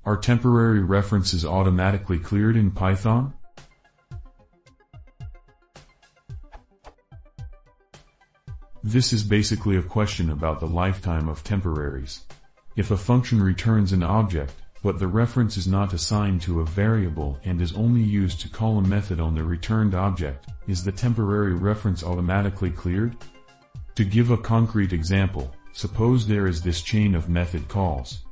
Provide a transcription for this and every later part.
Are temporary references automatically cleared in Python? This is basically a question about the lifetime of temporaries. If a function returns an object, but the reference is not assigned to a variable and is only used to call a method on the returned object, is the temporary reference automatically cleared? To give a concrete example, suppose there is this chain of method calls.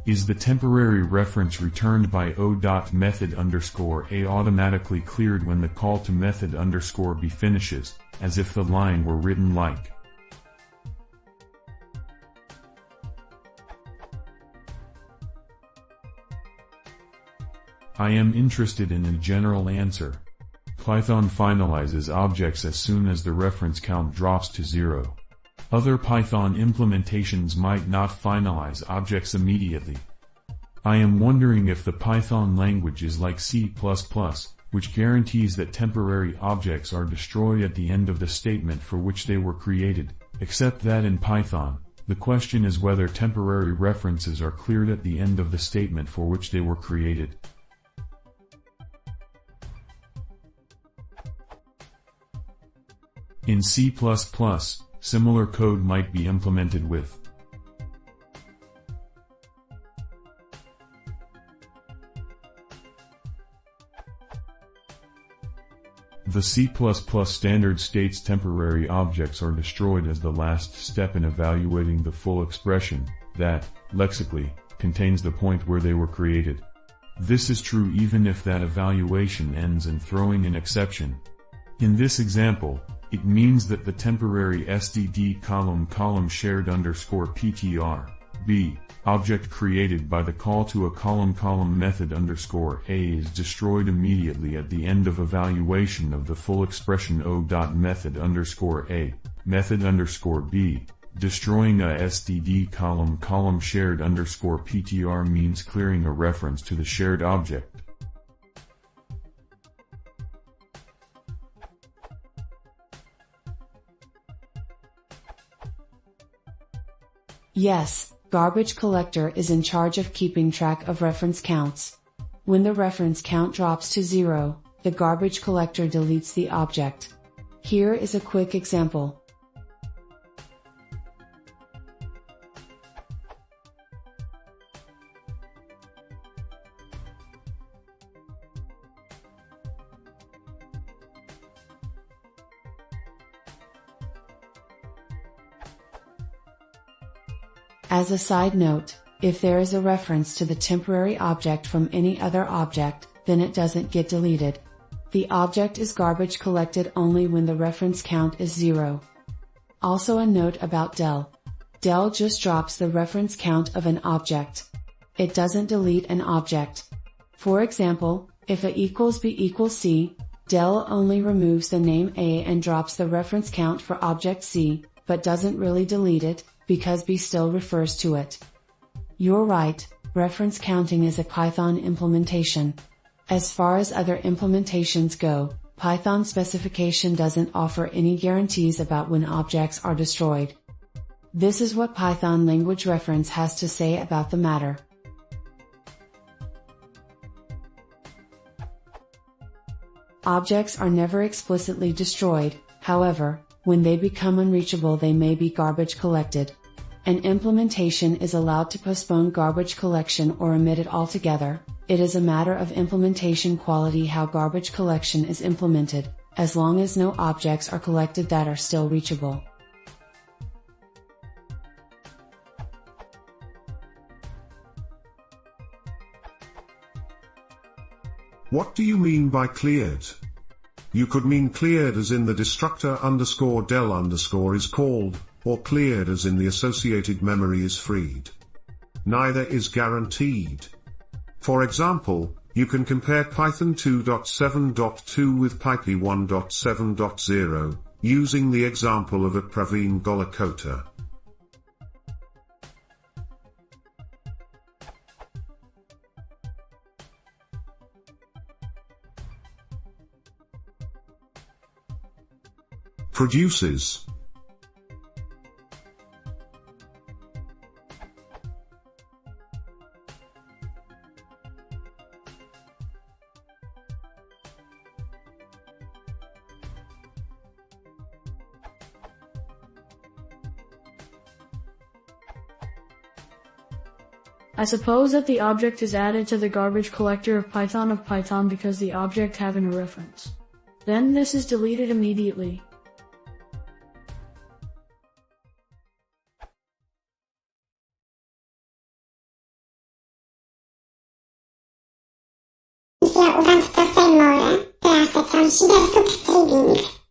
Is the temporary reference returned by o.method_a automatically cleared when the call to method_b finishes, as if the line were written like? I am interested in a general answer. Python finalizes objects as soon as the reference count drops to 0. Other Python implementations might not finalize objects immediately. I am wondering if the Python language is like C++, which guarantees that temporary objects are destroyed at the end of the statement for which they were created, except that in Python, the question is whether temporary references are cleared at the end of the statement for which they were created. In C++, similar code might be implemented with the C++ standard states temporary objects are destroyed as the last step in evaluating the full expression, that, lexically, contains the point where they were created. This is true even if that evaluation ends in throwing an exception. In this example, it means that the temporary std column shared _ptr, b, object created by the call to a column method _ a is destroyed immediately at the end of evaluation of the full expression o.method _ a, method _ b. Destroying a std column shared _ptr means clearing a reference to the shared object. Yes, garbage collector is in charge of keeping track of reference counts. When the reference count drops to 0, the garbage collector deletes the object. Here is a quick example. As a side note, if there is a reference to the temporary object from any other object, then it doesn't get deleted. The object is garbage collected only when the reference count is 0. Also a note about del. Del just drops the reference count of an object. It doesn't delete an object. For example, if a equals b equals c, del only removes the name a and drops the reference count for object c, but doesn't really delete it, because b still refers to it. You're right, reference counting is a Python implementation. As far as other implementations go, Python specification doesn't offer any guarantees about when objects are destroyed. This is what Python language reference has to say about the matter. Objects are never explicitly destroyed, however, when they become unreachable they may be garbage collected. An implementation is allowed to postpone garbage collection or omit it altogether. It is a matter of implementation quality how garbage collection is implemented, as long as no objects are collected that are still reachable. What do you mean by cleared? You could mean cleared as in the destructor _del_ is called, or cleared as in the associated memory is freed. Neither is guaranteed. For example, you can compare Python 2.7.2 with Python 1.7.0, using the example of a Praveen Golakota. Produces. I suppose that the object is added to the garbage collector of Python because the object having a reference. Then this is deleted immediately. Dla uwag do tej mory, pracę tam 4 streaming.